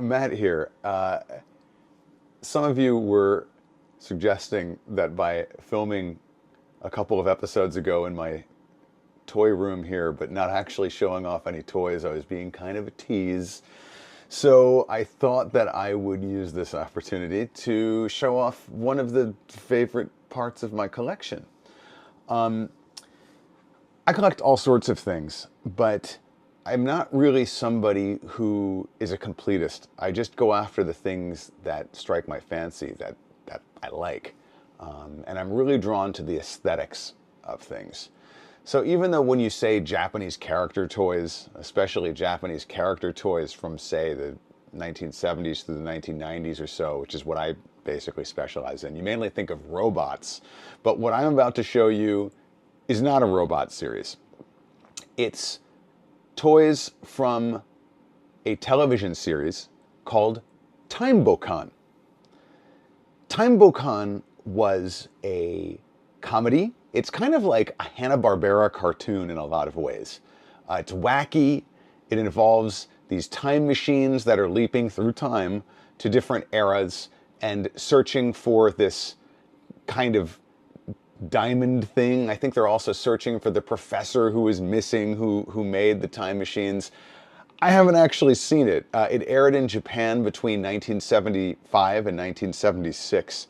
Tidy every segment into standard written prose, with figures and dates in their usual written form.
Matt here. Some of you were suggesting that by filming a couple of episodes ago in my toy room here, but not actually showing off any toys, I was being kind of a tease. So I thought that I would use this opportunity to show off one of the favorite parts of my collection. I collect all sorts of things, but I'm not really somebody who is a completist. I just go after the things that strike my fancy, that I like. And I'm really drawn to the aesthetics of things. So even though when you say Japanese character toys, especially Japanese character toys from, say, the 1970s through the 1990s or so, which is what I basically specialize in, you mainly think of robots. But what I'm about to show you is not a robot series. It's toys from a television series called Time BOKAN. Time BOKAN was a comedy. It's kind of like a Hanna-Barbera cartoon in a lot of ways. It's wacky. It involves these time machines that are leaping through time to different eras and searching for this kind of diamond thing. I think they're also searching for the professor who is missing, who made the time machines. I haven't actually seen it. It aired in Japan between 1975 and 1976,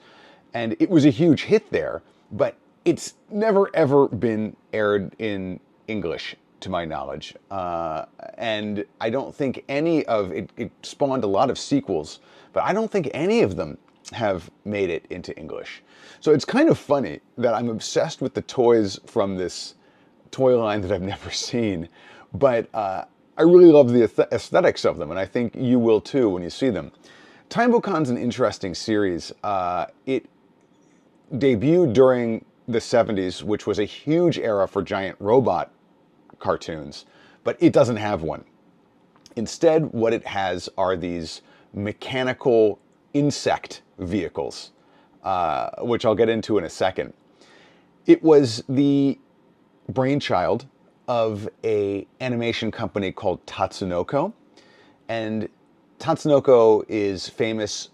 and it was a huge hit there, but it's never ever been aired in English, to my knowledge. And I don't think any of it, it spawned a lot of sequels, but I don't think any of them have made it into English. So it's kind of funny that I'm obsessed with the toys from this toy line that I've never seen, but I really love the aesthetics of them, and I think you will too when you see them. Time BOKAN's an interesting series. It debuted during the 70s, which was a huge era for giant robot cartoons, but it doesn't have one. Instead, what it has are these mechanical insect vehicles, which I'll get into in a second. It was the brainchild of an animation company called Tatsunoko, and Tatsunoko is famous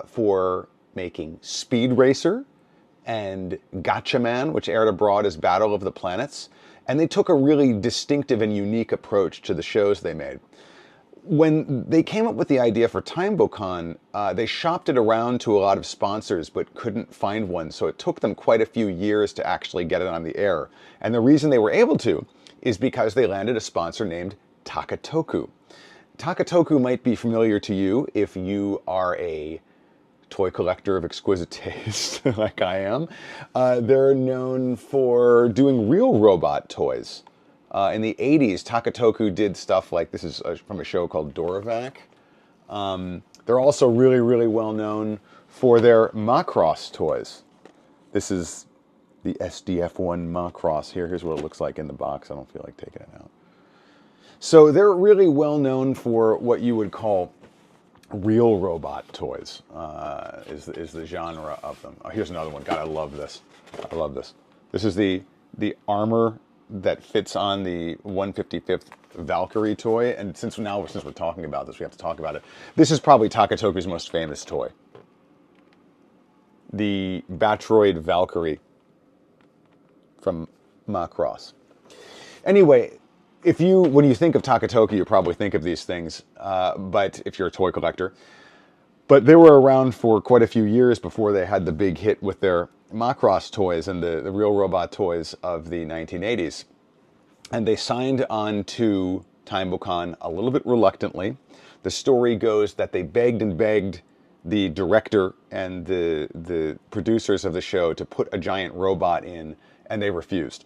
for making Speed Racer and Gatchaman, which aired abroad as Battle of the Planets, and they took a really distinctive and unique approach to the shows they made. When they came up with the idea for Time BOKAN, they shopped it around to a lot of sponsors but couldn't find one, so it took them quite a few years to actually get it on the air. And the reason they were able to is because they landed a sponsor named Takatoku. Takatoku might be familiar to you if you are a toy collector of exquisite taste, like I am. They're known for doing real robot toys. In the 80s, Takatoku did stuff like, this is from a show called Doravac. They're also really, really well known for their Macross toys. This is the SDF-1 Macross here. Here's what it looks like in the box. I don't feel like taking it out. So they're really well known for what you would call real robot toys, is the genre of them. Oh, here's another one. God, I love this. I love this. This is the armor that fits on the 155th Valkyrie toy, and since we're talking about this, we have to talk about it. This is probably Takatoku's most famous toy. The Batroid Valkyrie from Macross. Anyway, when you think of Takatoku, you probably think of these things, but if you're a toy collector. But they were around for quite a few years before they had the big hit with their Macross toys and the real robot toys of the 1980s. And they signed on to Time BOKAN a little bit reluctantly. The story goes that they begged and begged the director and the producers of the show to put a giant robot in, and they refused.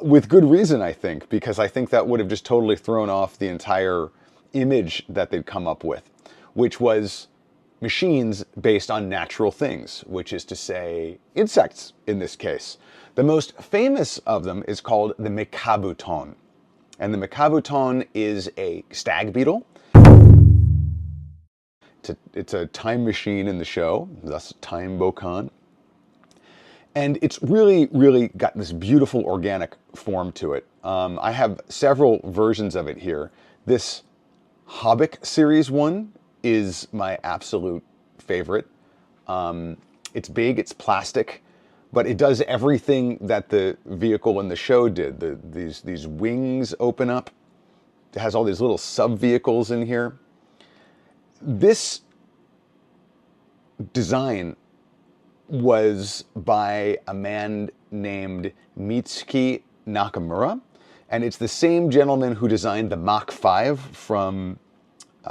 With good reason, I think, because I think that would have just totally thrown off the entire image that they'd come up with, which was machines based on natural things, which is to say insects in this case. The most famous of them is called the Mekabuton. And the Mekabuton is a stag beetle. It's a time machine in the show, thus Time BOKAN. And it's really, really got this beautiful organic form to it. I have several versions of it here. This Hobbit series one is my absolute favorite. It's big, it's plastic, but it does everything that the vehicle in the show did. These wings open up. It has all these little sub-vehicles in here. This design was by a man named Mitsuki Nakamura, and it's the same gentleman who designed the Mach 5 from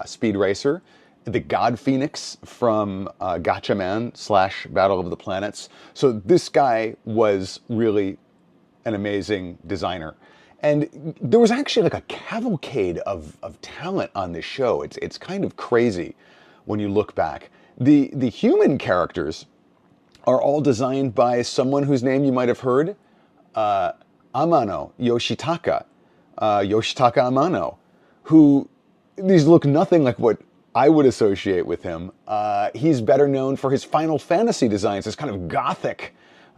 Speed Racer, the God Phoenix from Gatchaman / Battle of the Planets. So this guy was really an amazing designer. And there was actually like a cavalcade of talent on this show. It's kind of crazy when you look back. The human characters are all designed by someone whose name you might have heard, Amano Yoshitaka, Yoshitaka Amano, who, these look nothing like what I would associate with him. He's better known for his Final Fantasy designs, this kind of gothic,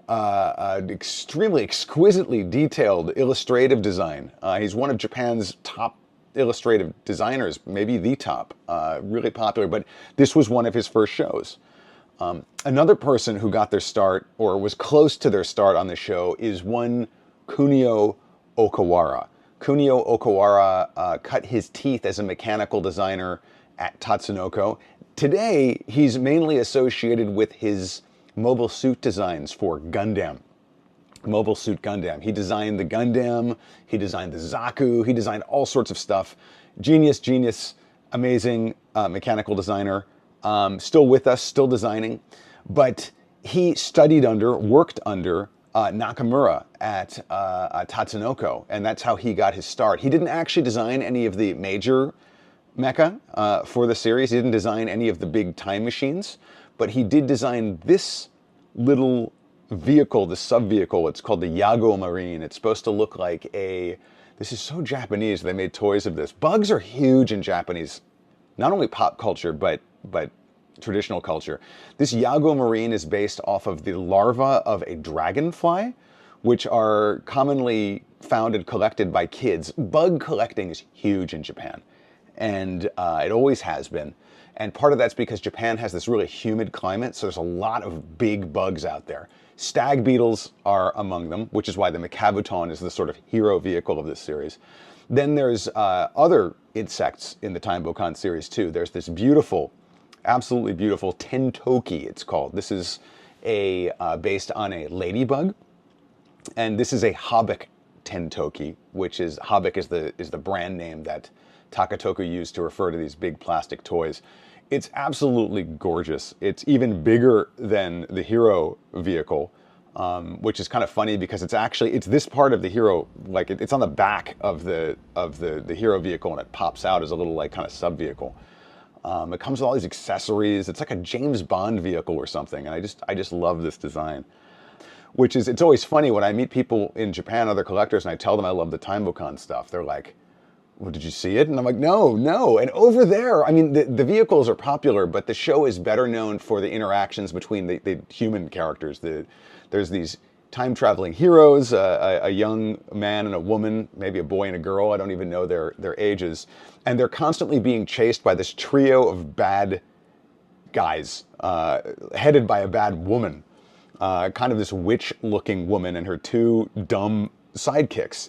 extremely exquisitely detailed illustrative design. He's one of Japan's top illustrative designers, maybe the top, really popular, but this was one of his first shows. Another person who got their start, or was close to their start on the show, is one Kunio Okawara. Kunio Okawara cut his teeth as a mechanical designer at Tatsunoko. Today, he's mainly associated with his mobile suit designs for Gundam. Mobile Suit Gundam. He designed the Gundam, he designed the Zaku, he designed all sorts of stuff. Genius, amazing mechanical designer. Still with us, still designing. But he studied under, worked under Nakamura at Tatsunoko, and that's how he got his start. He didn't actually design any of the major mecha for the series. He didn't design any of the big time machines, but he did design this little vehicle, the sub-vehicle. It's called the Yago Marine. It's supposed to look like this is so Japanese, they made toys of this. Bugs are huge in Japanese, not only pop culture, but traditional culture. This Yago Marine is based off of the larva of a dragonfly, which are commonly found and collected by kids. Bug collecting is huge in Japan, and it always has been. And part of that's because Japan has this really humid climate, so there's a lot of big bugs out there. Stag beetles are among them, which is why the Mekabuton is the sort of hero vehicle of this series. Then there's other insects in the Time BOKAN series too. There's this beautiful, absolutely beautiful tentoki, it's called. This is based on a ladybug, and this is a Habak tentoki, which is, Habak is the brand name that Takatoku used to refer to these big plastic toys. It's absolutely gorgeous. It's even bigger than the hero vehicle, which is kind of funny because it's this part of the hero, like it's on the back of the hero vehicle, and it pops out as a little like kind of sub vehicle. It comes with all these accessories. It's like a James Bond vehicle or something, and I just love this design. It's always funny when I meet people in Japan, other collectors, and I tell them I love the Time BOKAN stuff. They're like, well, did you see it? And I'm like, no. And over there, I mean, the vehicles are popular, but the show is better known for the interactions between the human characters. There's these time-traveling heroes, a young man and a woman, maybe a boy and a girl, I don't even know their ages, and they're constantly being chased by this trio of bad guys, headed by a bad woman, kind of this witch-looking woman and her two dumb sidekicks.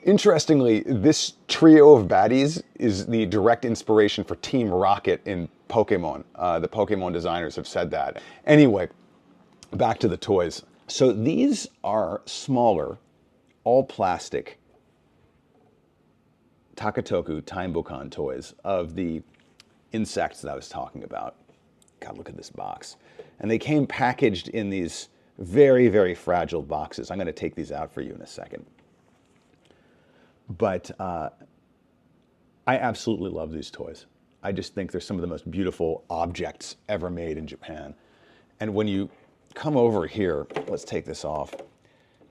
Interestingly, this trio of baddies is the direct inspiration for Team Rocket in Pokemon. The Pokemon designers have said that. Anyway, back to the toys. So these are smaller, all plastic Takatoku Time BOKAN toys of the insects that I was talking about. God, look at this box. And they came packaged in these very, very fragile boxes. I'm going to take these out for you in a second. But I absolutely love these toys. I just think they're some of the most beautiful objects ever made in Japan. And when you come over here, let's take this off.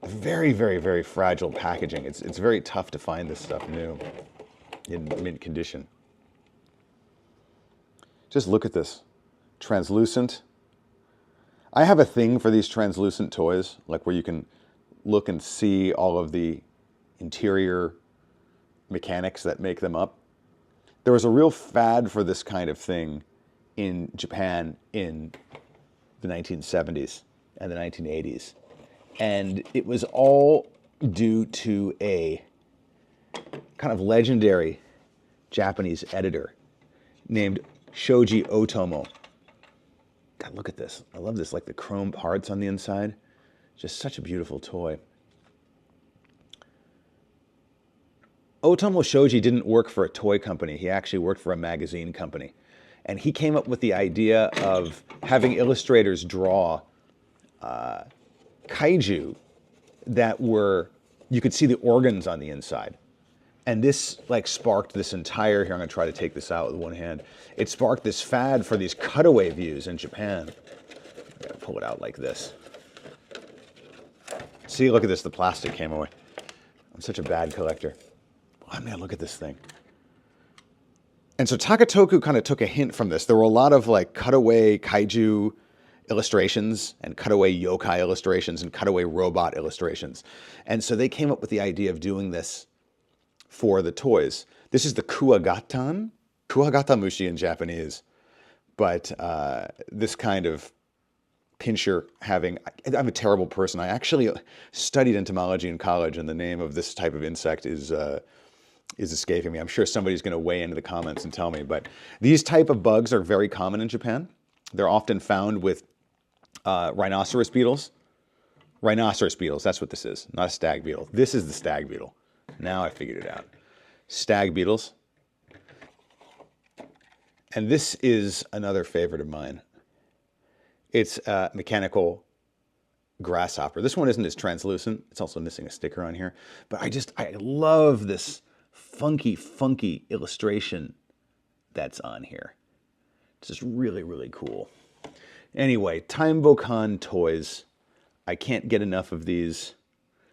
Very, very, very fragile packaging. It's very tough to find this stuff new in mint condition. Just look at this. Translucent. I have a thing for these translucent toys, like where you can look and see all of the interior mechanics that make them up. There was a real fad for this kind of thing in Japan in the 1970s and the 1980s. And it was all due to a kind of legendary Japanese editor named Shoji Otomo. God, look at this. I love this, like the chrome parts on the inside. Just such a beautiful toy. Otomo Shoji didn't work for a toy company. He actually worked for a magazine company. And he came up with the idea of having illustrators draw kaiju that were, you could see the organs on the inside. And this like sparked this entire, here I'm gonna try to take this out with one hand. It sparked this fad for these cutaway views in Japan. I'm gonna pull it out like this. See, look at this, the plastic came away. I'm such a bad collector. Oh man, look at this thing. And so Takatoku kind of took a hint from this. There were a lot of like cutaway kaiju illustrations and cutaway yokai illustrations and cutaway robot illustrations. And so they came up with the idea of doing this for the toys. This is the kuwagatan mushi in Japanese, but this kind of pincher having, I'm a terrible person. I actually studied entomology in college, and the name of this type of insect is escaping me. I'm sure somebody's going to weigh into the comments and tell me, but these type of bugs are very common in Japan. They're often found with rhinoceros beetles. Rhinoceros beetles, that's what this is, not a stag beetle. This is the stag beetle. Now I figured it out. Stag beetles. And this is another favorite of mine. It's a mechanical grasshopper. This one isn't as translucent. It's also missing a sticker on here. But I love this funky illustration that's on here. It's just really, really cool. Anyway, Time BOKAN toys. I can't get enough of these.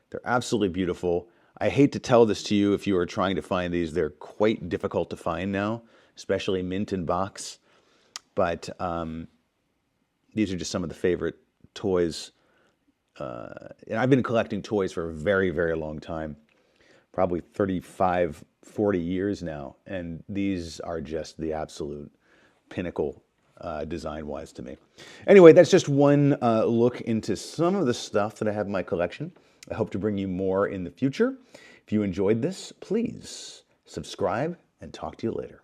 They're absolutely beautiful. I hate to tell this to you if you are trying to find these. They're quite difficult to find now, especially mint in box. But these are just some of the favorite toys. And I've been collecting toys for a very, very long time, probably 35, 40 years now. And these are just the absolute pinnacle design-wise to me. Anyway, that's just one look into some of the stuff that I have in my collection. I hope to bring you more in the future. If you enjoyed this, please subscribe and talk to you later.